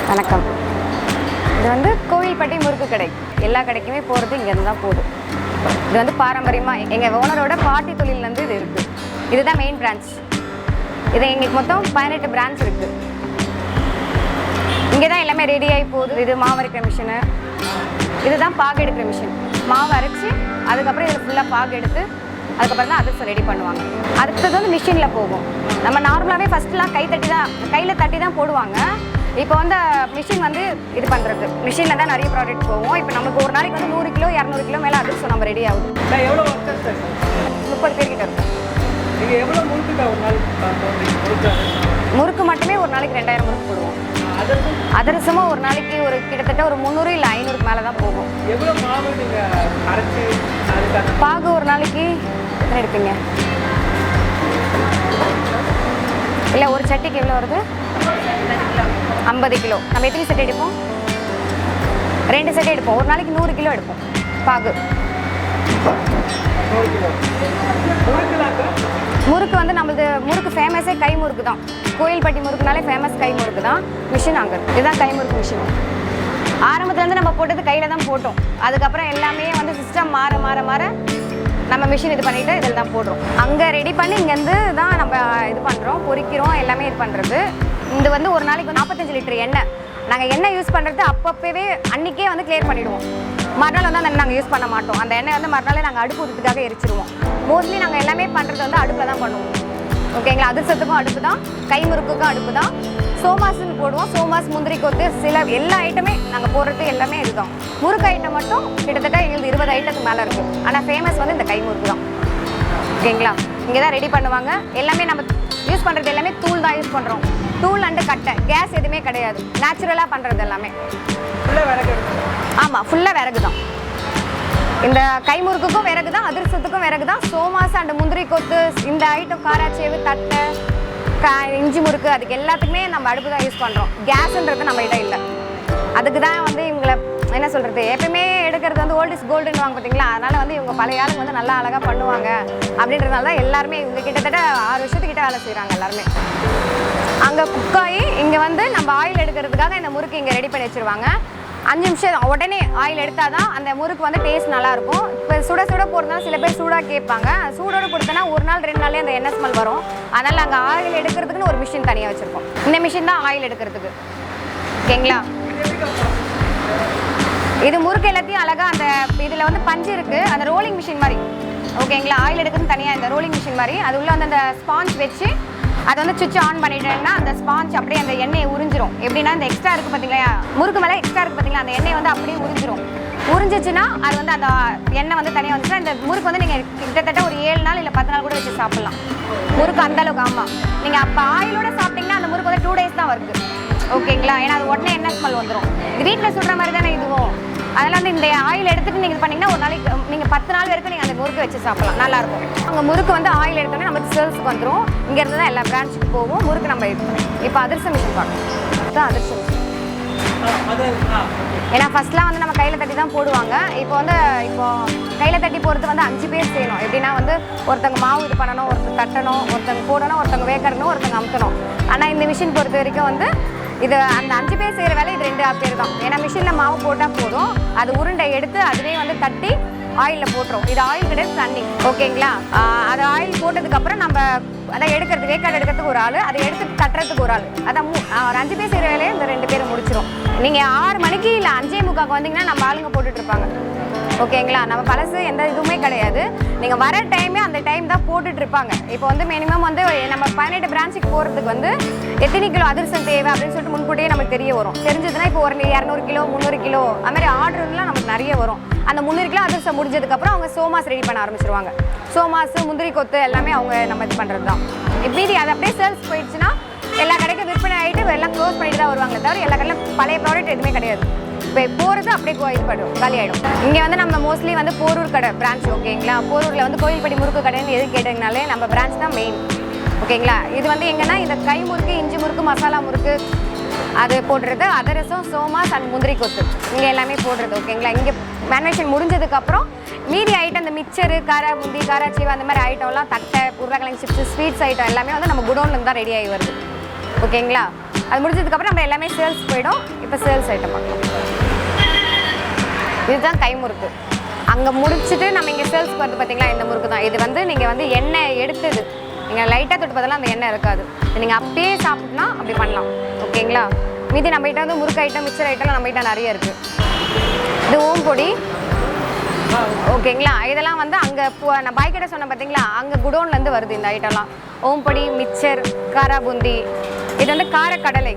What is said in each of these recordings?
வணக்கம். இது வந்து கோவில்பட்டி முறுக்கு கடை. எல்லா கடைக்குமே போகிறது இங்கேருந்து தான் போகுது. இது வந்து பாரம்பரியமாக எங்கள் ஓனரோட பாட்டி தொழிலேருந்து இது இருக்குது. இதுதான் மெயின் பிரான்ச். இது எங்களுக்கு மொத்தம் 18 பிரான்ச் இருக்குது. இங்கே தான் எல்லாமே ரெடி ஆகி போகுது. இது மாவு அரைக்கிற மிஷினு, இதுதான் பாகு எடுக்கிற மிஷின். மாவு அரைச்சி அதுக்கப்புறம் இதில் ஃபுல்லாக பாகு எடுத்து அதுக்கப்புறம் தான் அதிரசம் ரெடி பண்ணுவாங்க. அடுத்தது வந்து மிஷினில் போகும். நம்ம நார்மலாகவே ஃபஸ்ட்டுலாம் கையில் தட்டி தான் போடுவாங்க. இப்போ வந்து மிஷின் வந்து இது பண்ணுறது, மிஷினில் தான் நிறைய ப்ராடக்ட் போகும். இப்போ நமக்கு ஒரு நாளைக்கு வந்து 100 கிலோ 200 கிலோ மேலே அதிரசம் நம்ம ரெடி ஆகுது. 30 பேர்கிட்ட இருக்கும். முறுக்கு மட்டுமே ஒரு நாளைக்கு 2000 முறுக்கு போடுவோம். அதிரசமும் ஒரு நாளைக்கு ஒரு கிட்டத்தட்ட ஒரு 300 இல்லை 500க்கு மேலே தான் போகும். பாகு ஒரு நாளைக்கு எத்தனை எடுப்பீங்க? இல்லை ஒரு சட்டிக்கு எவ்வளோ வருது? 50 கிலோ. நம்ம எத்தனை செட் எடுப்போம்? 2 செட் எடுப்போம். ஒரு நாளைக்கு 100 கிலோ எடுப்போம் பாகு. முறுக்கு வந்து நம்மளது முறுக்கு ஃபேமஸே கை முறுக்கு தான். கோவில்பட்டி முறுக்குனாலே ஃபேமஸ் கை முறுக்கு தான். மிஷின் அங்கே இதுதான் கை முறுக்கு மிஷின். ஆரம்பத்துலேருந்து நம்ம போட்டது கையில் தான் போட்டோம். அதுக்கப்புறம் எல்லாமே வந்து சிஸ்டம் மாற நம்ம மிஷின் இது பண்ணிவிட்டு இதில் தான் போடுறோம். அங்கே ரெடி பண்ணி இங்கேருந்து தான் நம்ம இது பண்ணுறோம், பொரிக்கிறோம், எல்லாமே இது பண்ணுறது. இது வந்து ஒரு நாளைக்கு 45 லிட்டர் எண்ணெய். நாங்கள் எண்ணெய் யூஸ் பண்ணுறது அப்பப்போவே அன்றைக்கே வந்து கிளியர் பண்ணிவிடுவோம். மறுநாள் வந்து அந்த எண்ணெய் நாங்கள் யூஸ் பண்ண மாட்டோம். அந்த எண்ணெய் வந்து மறுநாளே நாங்கள் அடுப்பு ஊற்றுறதுக்காக எரிச்சிடுவோம். மோஸ்ட்லி நாங்கள் எல்லாமே பண்ணுறது வந்து அடுப்பில் தான் பண்ணுவோம். ஓகேங்களா? அதிரசத்துக்கும் அடுப்பு தான், கை முறுக்குக்கும் அடுப்பு தான். சோமாஸுன்னு போடுவோம். சோமாஸ், முந்திரி கொத்து, சில எல்லா ஐட்டமே நாங்கள் போடுறது எல்லாமே இதுதான். முறுக்கு ஐட்டம் மட்டும் கிட்டத்தட்ட எங்களுக்கு 20 ஐட்டத்துக்கு மேலே இருக்குது. ஆனால் ஃபேமஸ் வந்து இந்த கை முறுக்கு தான். ஓகேங்களா? இங்கே தான் ரெடி பண்ணுவாங்க. எல்லாமே நம்ம யூஸ் பண்ணுறது எல்லாமே தூள் தான் யூஸ் பண்ணுறோம். தூள் அண்டு கட்டை, கேஸ் எதுவுமே கிடையாது. நேச்சுரலாக பண்ணுறது எல்லாமே. ஆமாம், ஃபுல்லாக விறகு தான். இந்த கை முறுக்குக்கும் விறகு தான், அதிரசத்துக்கும் விறகு தான். சோமாஸ் அண்டு முந்திரி கொத்து, இந்த ஐட்டம் காராச்சேவு, தட்டை, இஞ்சி முறுக்கு, அதுக்கு எல்லாத்துக்குமே நம்ம அடுப்பு தான் யூஸ் பண்ணுறோம். கேஸுன்றது நம்ம இடம் இல்லை. அதுக்கு தான் வந்து இவங்களை என்ன சொல்கிறது, எப்பயுமே எடுக்கிறது வந்து ஓல்ட் இஸ் கோல்டுன்னு வாங்க பார்த்தீங்களா? அதனால் வந்து இவங்க பழைய ஆளுங்க வந்து நல்லா அழகாக பண்ணுவாங்க அப்படின்றதுனால தான் எல்லாருமே இவங்க கிட்டத்தட்ட 6 வருஷத்துக்கிட்ட வேலை செய்கிறாங்க எல்லாருமே. அங்கே குக்காயி இங்கே வந்து நம்ம ஆயில் எடுக்கிறதுக்காக இந்த முறுக்கு இங்கே ரெடி பண்ணி வச்சுருவாங்க. 5 நிமிஷம் உடனே ஆயில் எடுத்தால் தான் அந்த முறுக்கு வந்து டேஸ்ட் நல்லாயிருக்கும். இப்போ சுட போடுறதுனால சில பேர் சூடாக கேட்பாங்க. சூடோடு கொடுத்தனா ஒரு நாள் 2 நாள்லேயே அந்த எண்ணெய் ஸ்மெல் வரும். அதனால் நாங்கள் ஆயில் எடுக்கிறதுக்குன்னு ஒரு மிஷின் தனியாக வச்சுருக்கோம். இந்த மிஷின் தான் ஆயில் எடுக்கிறதுக்கு. ஓகேங்களா? இது முறுக்கு எல்லாத்தையும் அழகாக அந்த இதில் வந்து பஞ்சு இருக்குது, அந்த ரோலிங் மிஷின் மாதிரி. ஓகேங்களா? ஆயில் எடுக்கிறது தனியாக இந்த ரோலிங் மிஷின் மாதிரி. அது உள்ள வந்து அந்த ஸ்பாஞ்ச் வச்சு அதை வந்து சுவிட்ச் ஆன் பண்ணிட்டேன்னா அந்த ஸ்பாஞ்ச் அப்படியே அந்த எண்ணெயை உறிஞ்சிரும். எப்படின்னா இந்த எக்ஸ்ட்ரா இருக்குது பார்த்தீங்களா, முறுக்கு மேலே எக்ஸ்ட்ரா இருக்குது பார்த்தீங்களா, அந்த எண்ணெய் வந்து அப்படியே உறிஞ்சிரும். உறிஞ்சிச்சுன்னா அது வந்து அந்த எண்ணெய் வந்து தனியாக வந்துச்சுன்னா இந்த முறுக்கு வந்து நீங்கள் கிட்டத்தட்ட ஒரு 7 நாள் இல்லை 10 நாள் கூட வச்சு சாப்பிட்லாம். முறுக்கு அந்தளவுக்கு. ஆமாம், நீங்கள் அப்போ ஆயிலோட சாப்பிட்டீங்கன்னா அந்த முறுக்கு வந்து 2 டேஸ் தான் வருது. ஓகேங்களா? ஏன்னா அது உடனே எண்ணெய் ஸ்மெல் வந்துடும். இது வீட்டில் சுடுற மாதிரி தானே இதுவும். அதெல்லாம் வந்து இந்த ஆயில் எடுத்துகிட்டு நீங்கள் பண்ணிங்கன்னா ஒரு நாளைக்கு நீங்கள் 10 நாள் வரைக்கும் நீங்கள் அந்த முறுக்கு வச்சு சாப்பிடலாம், நல்லாயிருக்கும். அங்கே முறுக்கு வந்து ஆயில் எடுத்தோன்னே நமக்கு சேல்ஸுக்கு வந்துடும். இங்கேருந்து தான் எல்லா பிரான்ச்சுக்கு போகும். முறுக்கு நம்ம இப்போ அதிரசம் மிஷின் பார்க்கணும். இதுதான் அதிரசம் மிஷின். ஏன்னா ஃபஸ்ட்லாம் வந்து நம்ம கையில் தட்டி தான் போடுவாங்க. இப்போ கையில் தட்டி போகிறது வந்து 5 பேர் செய்யணும். எப்படின்னா வந்து ஒருத்தங்க மாவு இது பண்ணணும், ஒருத்தங்க தட்டணும், ஒருத்தங்க போடணும், ஒருத்தங்க வேக்கணும், ஒருத்தங்க அமுத்தணும். ஆனால் இந்த மிஷின் பொறுத்த வரைக்கும் வந்து இது அந்த 5 பேர் செய்கிற வேலை இது 2 பேர் தான். ஏன்னா மிஷினில் மாவு போட்டால் போதும், அது உருண்டை எடுத்து அதுவே வந்து தட்டி ஆயிலில் போட்டுரும். இது ஆயில் கிடையாது, தண்ணி. ஓகேங்களா? அது ஆயில் போட்டதுக்கப்புறம் நம்ம அதை எடுக்கிறதுக்கு வேக்காடு எடுக்கிறதுக்கு ஒரு ஆள், அதை எடுத்து தட்டுறதுக்கு ஒரு ஆள். அதான் ஒரு 5 பேர் செய்கிற வேலையை இந்த 2 பேர் முடிச்சிடும். நீங்கள் 6 மணிக்கு இல்லை 5:45 வந்தீங்கன்னா நம்ம ஆளுங்க போட்டுட்ருப்பாங்க. ஓகேங்களா? நம்ம பழசு எந்த இதுவுமே கிடையாது. நீங்கள் வர டைமே அந்த டைம் தான் போட்டுட்ருப்பாங்க. இப்போ வந்து மினிமம் வந்து நம்ம 18 பிரான்ச்சுக்கு போகிறதுக்கு வந்து எத்தனை கிலோ அதிரசம் தேவை அப்படின்னு சொல்லிட்டு முன்கூட்டியே நமக்கு தெரிய வரும். தெரிஞ்சதுன்னா இப்போ ஒரு 200 கிலோ 300 கிலோ அது மாதிரி ஆர்டர்லாம் நமக்கு நிறைய வரும். அந்த 300 கிலோ அதிரசம் முடிஞ்சதுக்கப்புறம் அவங்க சோமாஸ் ரெடி பண்ண ஆரம்பிச்சிருவாங்க. சோமாஸ், முந்திரி கொத்து எல்லாமே அவங்க நம்ம இது பண்ணுறது தான். மீதி அது அப்படியே சேல்ஸ் போயிடுச்சுன்னா எல்லா கடைக்கும் விற்பனை ஆகிட்டு எல்லாம் க்ளோஸ் பண்ணிட்டு தான் வருவாங்களே தவிர எல்லா கடையிலும் பழைய ப்ராடக்ட் எதுவுமே கிடையாது. இப்போ போகிறது அப்படியே இது பண்ணும், காலி ஆகிடும். இங்கே வந்து நம்ம மோஸ்ட்லி வந்து போரூர் கடை பிரான்ச். ஓகேங்களா? போரூரில் வந்து கோவில்பட்டி முறுக்கு கடைன்னு எது கேட்டிங்கனாலே நம்ம பிரான்ச் தான் மெயின். ஓகேங்களா? இது வந்து எங்கன்னா இந்த கை முறுக்கு, இஞ்சி முறுக்கு, மசாலா முறுக்கு அது போடுறது, அதிரசம், சோமாஸ் அண்ட் முந்திரி கொத்து இங்கே எல்லாமே போடுறது. ஓகேங்களா? இங்கே மேனுஃபேக்சரிங் முடிஞ்சதுக்கப்புறம் மீதி ஐட்டம் இந்த மிக்சரு, காரா முந்தி, காராச்சீவ் அந்த மாதிரி ஐட்டம்லாம், தட்டை, உருளைக்கிழங்கு சிப்ஸ், ஸ்வீட்ஸ் ஐட்டம் எல்லாமே வந்து நம்ம குடோன்லேருந்து தான் ரெடி ஆகி வருது. ஓகேங்களா? அது முடிஞ்சதுக்கப்புறம் நம்ம எல்லாமே சேல்ஸ் போயிடும். இப்போ சேல்ஸ் ஐட்டம் பார்க்கலாம். இதுதான் கை முறுக்கு. அங்கே முடிச்சுட்டு நம்ம இங்கே சேல்ஸ்க்கு வருது பார்த்தீங்களா, இந்த முறுக்கு தான். இது வந்து நீங்கள் வந்து எண்ணெய் எடுத்தது, நீங்கள் லைட்டாக தொட்டு பார்த்தலாம் அந்த எண்ணெய் இருக்காது. நீங்கள் அப்படியே சாப்பிட்னா அப்படி பண்ணலாம். ஓகேங்களா? மீதி நம்மகிட்ட வந்து முறுக்கு ஐட்டம், மிச்சர் ஐட்டம்லாம் நம்மகிட்ட நிறைய இருக்குது. இது ஓம்பொடி. ஓகேங்களா? இதெல்லாம் வந்து அங்கே நான் பாய்கிட்ட சொன்னேன் பார்த்தீங்களா, அங்கே குடோன்லேருந்து வருது இந்த ஐட்டம்லாம். ஓம்பொடி, மிச்சர், காரா பூந்தி. இது வந்து கார கடலை.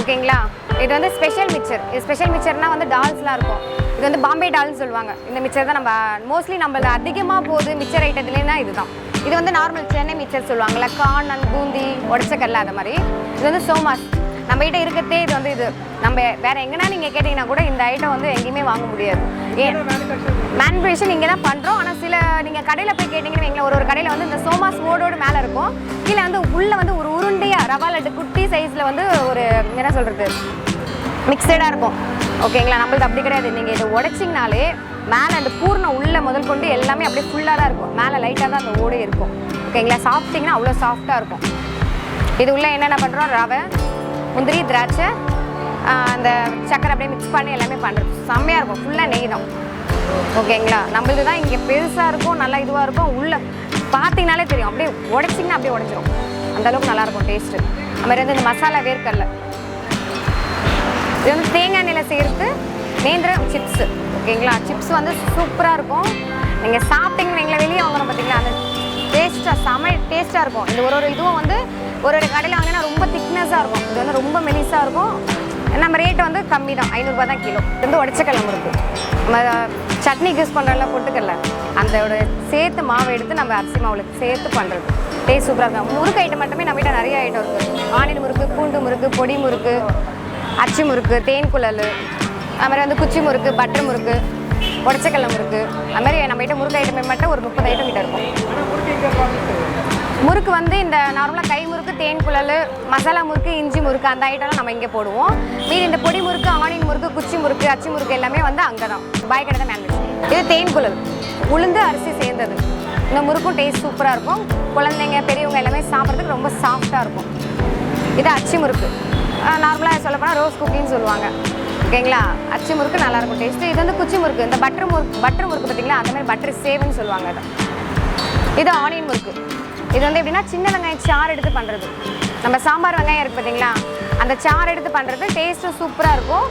ஓகேங்களா? இது வந்து ஸ்பெஷல் மிச்சர். இது ஸ்பெஷல் மிச்சர்னால் வந்து டால்ஸ்லாம் இருக்கும். இது வந்து பாம்பே டால்னு சொல்லுவாங்க. இந்த மிச்சர் தான் நம்ம மோஸ்ட்லி நம்மளது அதிகமாக போகுது மிச்சர் ஐட்டத்துலேன்னா இதுதான். இது வந்து நார்மல் சென்னை மிச்சர் சொல்லுவாங்கள்ல, கார்ன் அண்ட் பூந்தி, உடச்சக்கல்ல, அது மாதிரி. இது வந்து சோமாஸ். நம்மகிட்ட இருக்கிறதே இது வந்து இது. நம்ம வேறு எங்கன்னா நீங்கள் கேட்டிங்கன்னா கூட இந்த ஐட்டம் வந்து எங்கேயுமே வாங்க முடியாது. மேனுஃபேக்சரிங் இங்கே தான் பண்ணுறோம். ஆனால் சில நீங்கள் கடையில் போய் கேட்டிங்கன்னா எங்களை ஒரு கடையில் வந்து இந்த சோமாஸ் ஓடோடு மேலே இருக்கும். கீழே வந்து உள்ளே வந்து ஒரு உருண்டையாக ரவா லட்டு குட்டி சைஸில் வந்து ஒரு என்ன சொல்கிறது மிக்சடாக இருக்கும். ஓகேங்களா? நம்மளுக்கு அப்படி கிடையாது. நீங்கள் இதை உடைச்சிங்கனாலே மேலே அந்த பூர்ணம் உள்ளே முதல் கொண்டு எல்லாமே அப்படியே ஃபுல்லாக தான் இருக்கும். மேலே லைட்டாக தான் அந்த ஓடே இருக்கும். ஓகேங்களா? சாப்பிட்டிங்கன்னா அவ்வளோ சாஃப்டாக இருக்கும். இது உள்ளே என்னென்ன பண்ணுறோம், ரவை, முந்திரி, திராட்சை, அந்த சக்கரை அப்படியே மிக்ஸ் பண்ணி எல்லாமே பண்ணுறது செம்மையாக இருக்கும். ஃபுல்லாக நெய் தான். ஓகேங்களா? நம்மளுக்கு தான் இங்கே பெருசாக இருக்கும், நல்லா இதுவாக இருக்கும். உள்ளே பார்த்தீங்கனாலே தெரியும், அப்படியே உடைச்சிங்கன்னா அப்படியே உடைச்சிரும். அந்தளவுக்கு நல்லாயிருக்கும் டேஸ்ட்டு. அது மாதிரி வந்து இந்த மசாலா வேர்க்கடலை, இது வந்து தேங்காய் எண்ணெயில் சேர்த்து நேந்திர சிப்ஸு. ஓகேங்களா? சிப்ஸ் வந்து சூப்பராக இருக்கும். நீங்கள் சாப்பிட்டீங்கன்னு எங்களை வெளியே வாங்குறோம் பார்த்தீங்களா, அந்த டேஸ்ட்டாக செம டேஸ்ட்டாக இருக்கும். இந்த ஒரு இதுவும் வந்து ஒரு கடையில் வாங்கினா ரொம்ப திக்னஸாக இருக்கும். இது வந்து ரொம்ப மெலிசாக இருக்கும். நம்ம ரேட்டு வந்து கம்மி தான், 500 ரூபா தான் கிலோ. இது வந்து உடச்சக்கல்ல முறுக்கு. நம்ம சட்னிக்கு யூஸ் பண்ணுறதுல பொட்டுக்கல்ல அந்த சேர்த்து மாவு எடுத்து நம்ம அரிசி மாவில் சேர்த்து பண்ணுறது டேஸ்ட் சூப்பராக இருக்கும். முறுக்கு ஐட்டம் மட்டுமே நம்மகிட்ட நிறைய ஐட்டம் இருக்குது. ஆனியன் முறுக்கு, பூண்டு முறுக்கு, பொடி முறுக்கு, அச்சு முறுக்கு, தேன் குழல், அது மாதிரி வந்து குச்சி முறுக்கு, பட்டர் முறுக்கு, உடச்சக்கல்ல முறுக்கு, அது மாதிரி நம்மகிட்ட முறுக்கு ஐட்டமே மட்டும் ஒரு 30 ஐட்டம் கிட்ட இருக்கும். முறுக்கு வந்து இந்த நார்மலாக கை முறுக்கு, தேன் குழல், மசாலா முறுக்கு, இஞ்சி முறுக்கு, அந்த ஐட்டம்லாம் நம்ம இங்கே போடுவோம். மீதி இந்த பொடி முறுக்கு, ஆனியன் முறுக்கு, குச்சி முறுக்கு, அச்சு முறுக்கு எல்லாமே வந்து அங்கே தான் பாய் கடை தான் மேனுஃபேக்சரிங். இது தேன் குழல், உளுந்து அரிசி சேர்ந்தது. இந்த முறுக்கும் டேஸ்ட் சூப்பராக இருக்கும். குழந்தைங்க பெரியவங்க எல்லாமே சாப்பிட்றதுக்கு ரொம்ப சாஃப்டாக இருக்கும். இது அச்சு முறுக்கு, நார்மலாக சொல்லப்போனால் ரோஸ் குக்கின்னு சொல்லுவாங்க. ஓகேங்களா? அச்சு முறுக்கு நல்லாயிருக்கும் டேஸ்ட்டு. இது வந்து குச்சி முறுக்கு, இந்த பட்டர் முறுக்கு பார்த்தீங்களா, அந்த மாதிரி பட்டர் சேவுன்னு சொல்லுவாங்க. இது ஆனியன் முறுக்கு. இது வந்து எப்படின்னா சின்ன வெங்காயம் சாறு எடுத்து பண்ணுறது. நம்ம சாம்பார் வெங்காயம் இருக்குது பார்த்தீங்களா, அந்த சாறு எடுத்து பண்ணுறது டேஸ்ட்டும் சூப்பராக இருக்கும்.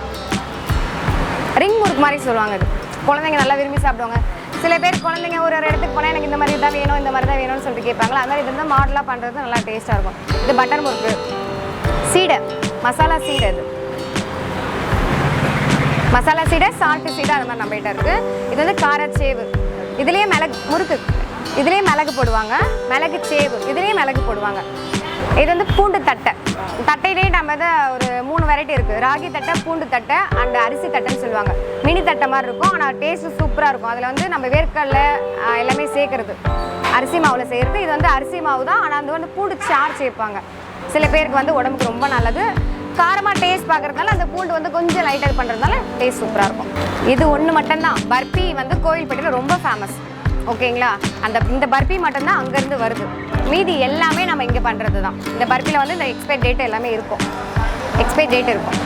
ரிங் முறுக்கு மாதிரி சொல்லுவாங்க. இது குழந்தைங்க நல்லா விரும்பி சாப்பிடுவாங்க. சில பேர் குழந்தைங்க ஒரு இடத்துக்கு போனால் எனக்கு இந்த மாதிரி தான் வேணும், இந்த மாதிரி தான் வேணும்னு சொல்லிட்டு கேட்பாங்களா, அது மாதிரி இது வந்து மாடலாக பண்ணுறது நல்லா டேஸ்ட்டாக இருக்கும். இது பட்டர் முறுக்கு, சீடை, மசாலா சீடை. இது மசாலா சீடை, சால்ட்டு சீடை, அது மாதிரி நம்மகிட்ட இருக்குது. இது வந்து காரச்சேவு. இதுலேயே மிளகு முறுக்கு, இதுலேயே மிளகு போடுவாங்க. மிளகு சேவு, இதுலேயே மிளகு போடுவாங்க. இது வந்து பூண்டு தட்டை. தட்டையிலே நம்ம ஒரு 3 வெரைட்டி இருக்குது. ராகி தட்டை, பூண்டு தட்டை அண்ட் அரிசி தட்டைன்னு சொல்லுவாங்க. மினி தட்டை மாதிரி இருக்கும், ஆனால் டேஸ்ட்டு சூப்பராக இருக்கும். அதில் வந்து நம்ம வேர்க்கடலை எல்லாமே சேர்க்குறது, அரிசி மாவில் செய்கிறது. இது வந்து அரிசி மாவு தான், ஆனால் அது வந்து பூண்டு சாறு சேர்ப்பாங்க. சில பேருக்கு வந்து உடம்புக்கு ரொம்ப நல்லது. காரமாக டேஸ்ட் பார்க்குறதுனால அந்த பூண்டு வந்து கொஞ்சம் லைட்டாக பண்ணுறதுனால டேஸ்ட் சூப்பராக இருக்கும். இது ஒன்று மட்டும்தான். பர்பி வந்து கோவில்பட்டியில் ரொம்ப ஃபேமஸ். ஓகேங்களா? இந்த பர்பி மட்டும்தான் அங்கேருந்து வருது. மீதி எல்லாமே நம்ம இங்கே பண்ணுறது தான். இந்த பர்பியில் வந்து இந்த எக்ஸ்பைரி டேட் எல்லாமே இருக்கும். எக்ஸ்பைரி டேட் இருக்கும்.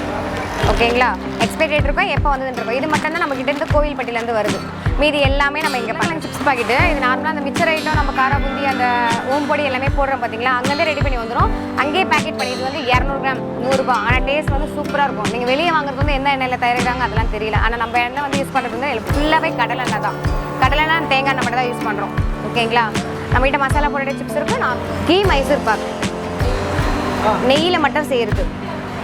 ஓகேங்களா? எக்ஸ்பைரி டேட் இருக்கும், எப்போ வந்துட்டு இருக்கும். இது மட்டும்தான் நம்ம கிட்டேருந்து கோவில்பட்டியிலேருந்து வருது. மீதி எல்லாமே நம்ம இங்கே பண்ணலாம். சிப்ஸ் பாக்கெட்டு, இது நார்மலாக அந்த மிச்சர் ஐட்டம், நம்ம காரா பூந்தி, அந்த ஓம்பொடி எல்லாமே போடுறோம் பார்த்தீங்களா, அங்கேருந்தே ரெடி பண்ணி வந்துடும். அங்கேயே பேக்கெட் பண்ணி இது வந்து 200 கிராம் 100 ரூபா. ஆனால் டேஸ்ட் வந்து சூப்பராக இருக்கும். நீங்கள் வெளியே வாங்குறது வந்து எந்த எண்ணெயில் தயாரிக்கிறாங்க அதெல்லாம் தெரியல. ஆனால் நம்ம எண்ணெய் வந்து யூஸ் பண்ணுறது வந்து ஃபுல்லாகவே கடலை எண்ணெய் தான். கடலைனா தேங்காய் எண்ணெய் மட்டும் தான் யூஸ் பண்ணுறோம். ஓகேங்களா? நம்மகிட்ட மசாலா போட்ட சிப்ஸ் இருக்குது. நான் கீ மைசூர் பாக் நெய்யில் மட்டும் செய்கிறது.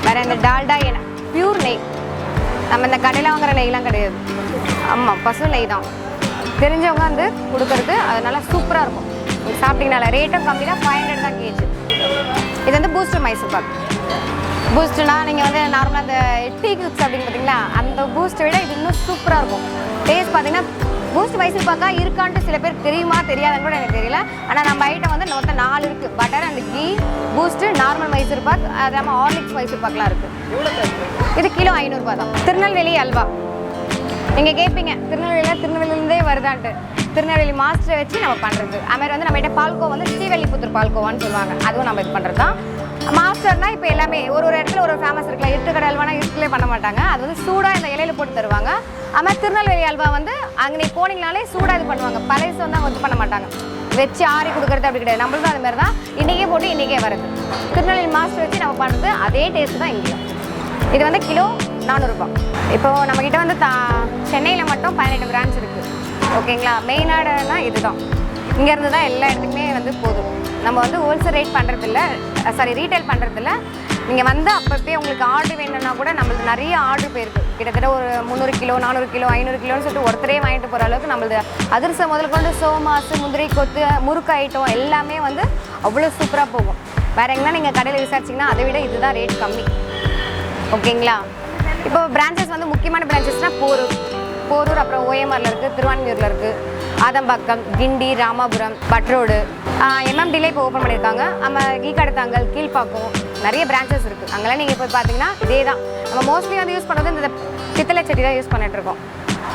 வேறு இந்த டால்டா எண்ணெய், பியூர் நெய். நம்ம இந்த கடையில் வாங்குற நெய்லாம் கிடையாது. ஆமாம், பசு நெய் தான். தெரிஞ்சவங்க வந்து கொடுக்குறது, அதனால சூப்பராக இருக்கும். சாப்பிட்டீங்கனால ரேட்டும் கம்மி தான், 500 தான் கேஜி. இது வந்து பூஸ்டர் மைசூர் பாக். பூஸ்ட்னா நீங்கள் வந்து நார்மலாக அந்த டீ குக்ஸ் அப்படின்னு பார்த்தீங்களா, அந்த பூஸ்ட்டை விட இது இன்னும் சூப்பராக இருக்கும். டேஸ்ட் பார்த்தீங்கன்னா பூஸ்ட் மைசூர் பாக்கா இருக்கான்ட்டு சில பேர் தெரியுமா தெரியாதுன்னு கூட எனக்கு தெரியல. ஆனால் நம்ம ஐட்டம் வந்து மொத்தம் 4 இருக்குது. Butter and ghee, Boost, normal Mysore pak, அது இல்லாமல் ஹார்லிக்ஸ் மைசூர் பாக்லாம் இருக்குது. இது கிலோ 500 ரூபா தான். திருநெல்வேலி அல்வா நீங்கள் கேட்பீங்க, திருநெல்வேலியிலேருந்தே வருதான்ட்டு. திருநெல்வேலி மாஸ்டரை வச்சு நம்ம பண்ணுறது. அதுமாதிரி வந்து நம்மகிட்ட பால்கோ வந்து ஸ்ரீவல்லிபுத்தூர் பால்கோவான்னு சொல்லுவாங்க. அதுவும் நம்ம இது பண்ணுறது தான். மாஸ்டர்னா இப்போ எல்லாமே ஒரு இடத்துல ஒரு ஃபேமஸ் இருக்குல்ல, இருட்டுக்கடை அல்வானா இருட்டுலேயே பண்ண மாட்டாங்க. அது வந்து சூடாக இந்த இலையில போட்டு தருவாங்க. ஆனால் திருநெல்வேலி அல்வா வந்து அங்கே நீ போனீங்கனாலே சூடாக இது பண்ணுவாங்க. பழைசு வந்து அவங்க இது பண்ண மாட்டாங்க, வச்சு ஆறி கொடுக்குறது அப்படி கிடையாது. நம்மளும் அது மாதிரி தான் இன்றைக்கே போட்டு இன்றைக்கே வருது. திருநெல்வேலி மாஸ்டர் வச்சு நம்ம பண்ணுறது அதே டேஸ்ட் தான் இங்கேயும். இது வந்து கிலோ 400 ரூபாய். இப்போது நம்மக்கிட்ட வந்து சென்னையில் மட்டும் 18 பிரான்ச் இருக்குது. ஓகேங்களா, மெயினாடனா இதுதான். இங்கேருந்து தான் எல்லா இடத்துக்குமே வந்து போதும். நம்ம வந்து ஹோல்சேல் ரேட் பண்ணுறதில்ல, ரீட்டைல் பண்ணுறதில்ல. நீங்கள் வந்து அப்பப்போ உங்களுக்கு ஆர்டர் வேணும்னா கூட நம்மளுக்கு நிறைய ஆர்டர் போயிருக்கு. கிட்டத்தட்ட ஒரு 300 கிலோ 400 கிலோ 500 கிலோன்னு சொல்லிட்டு ஒருத்தரே வாங்கிட்டு போகிற அளவுக்கு நம்மளது அதிரசம் முதல் கொண்டு சோமாசு முந்திரி கொத்து முறுக்கு ஐட்டம் எல்லாமே வந்து அவ்வளோ சூப்பராக போகும். வேறு எங்கன்னா நீங்கள் கடையில் விசாரிச்சிங்கன்னா அதை விட இதுதான் ரேட் கம்மி. ஓகேங்களா. இப்போ பிரான்ச்சஸ் வந்து முக்கியமான பிரான்ச்சஸ்னால் போரூர், அப்புறம் ஓஎம்ஆரில் இருக்குது, திருவான்மியூரில் இருக்குது, ஆதம்பாக்கம், கிண்டி, ராமாபுரம், பட்ரோடு, எம்எம்டியில் இப்போ ஓப்பன் பண்ணியிருக்காங்க. நம்ம கீக்கடத்தாங்கல், கீழ்பாக்கம் நிறைய பிரான்ச்சஸ் இருக்குது. அங்கெல்லாம் நீங்கள் போய் பார்த்தீங்கன்னா இதே தான். நம்ம மோஸ்ட்லி வந்து யூஸ் பண்ணுறது இந்த பித்தளை சட்டி தான் யூஸ் பண்ணிகிட்ருக்கோம்.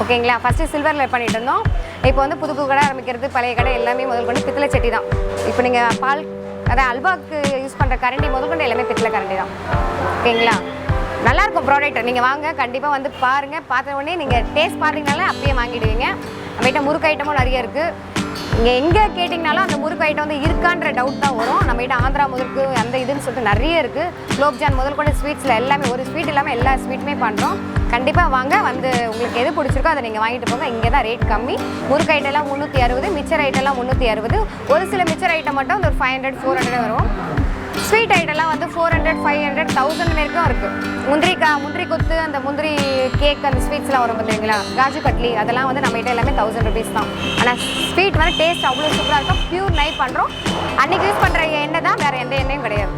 ஓகேங்களா. ஃபஸ்ட்டு சில்வரில் பண்ணிகிட்டு இருந்தோம். இப்போ வந்து புது கடை ஆரம்பிக்கிறது, பழைய கடை எல்லாமே முதல் கொண்டு பித்தளை சட்டி தான். இப்போ நீங்கள் பால் அதாவது அல்வாவுக்கு யூஸ் பண்ணுற கரண்டி முதல் கொண்டு எல்லாமே பித்தளை கரண்டி தான். ஓகேங்களா. நல்லாயிருக்கும் ப்ராடக்ட். நீங்கள் வாங்க, கண்டிப்பாக வந்து பாருங்கள். பார்த்த உடனே நீங்கள் டேஸ்ட் பார்த்தீங்கனாலே அப்பயே வாங்கிடுவீங்க. நம்மகிட்ட முறுக்கு ஐட்டமும் நிறைய இருக்குது. நீங்கள் எங்கே கேட்டிங்கனாலும் அந்த முறுக்கு ஐட்டம் வந்து இருக்கான்ற டவுட் தான் வரும். நம்மகிட்ட ஆந்திரா முறுக்கு அந்த இதுன்னு சொல்லிட்டு நிறைய இருக்குது. குலோப்ஜான் முதல் கொண்டு ஸ்வீட்ஸில் எல்லாமே, ஒரு ஸ்வீட் இல்லாமல் எல்லா ஸ்வீட்டுமே பண்ணுறோம். கண்டிப்பாக வாங்க, வந்து உங்களுக்கு எது பிடிச்சிருக்கோ அதை நீங்கள் வாங்கிட்டு போங்க. இங்கே தான் ரேட் கம்மி. முறுக்கு ஐட்டம்லாம் 360, மிச்சர் ஐட்டம்லாம் 360. ஒரு சில மிச்சர் ஐட்டம் மட்டும் வந்து ஒரு 500 400 வரும். ஸ்வீட் ஐட்டம்லாம் வந்து 400 500 1000 வரைக்கும் இருக்குது. முந்திரி கொத்து, அந்த முந்திரி கேக், அந்த ஸ்வீட்ஸ்லாம் வரும் பார்த்தீங்களா, காஜு கட்லி, அதெல்லாம் வந்து நம்ம கிட்ட எல்லாமே 1000 rupees தான். ஆனால் ஸ்வீட் வந்து டேஸ்ட் அவ்வளோ சூப்பராக இருக்கும். பியூர் நெய் பண்ணுறோம். அன்றைக்கி யூஸ் பண்ணுற எண்ணெய் தான், வேறு எந்த எண்ணெயும் கிடையாது.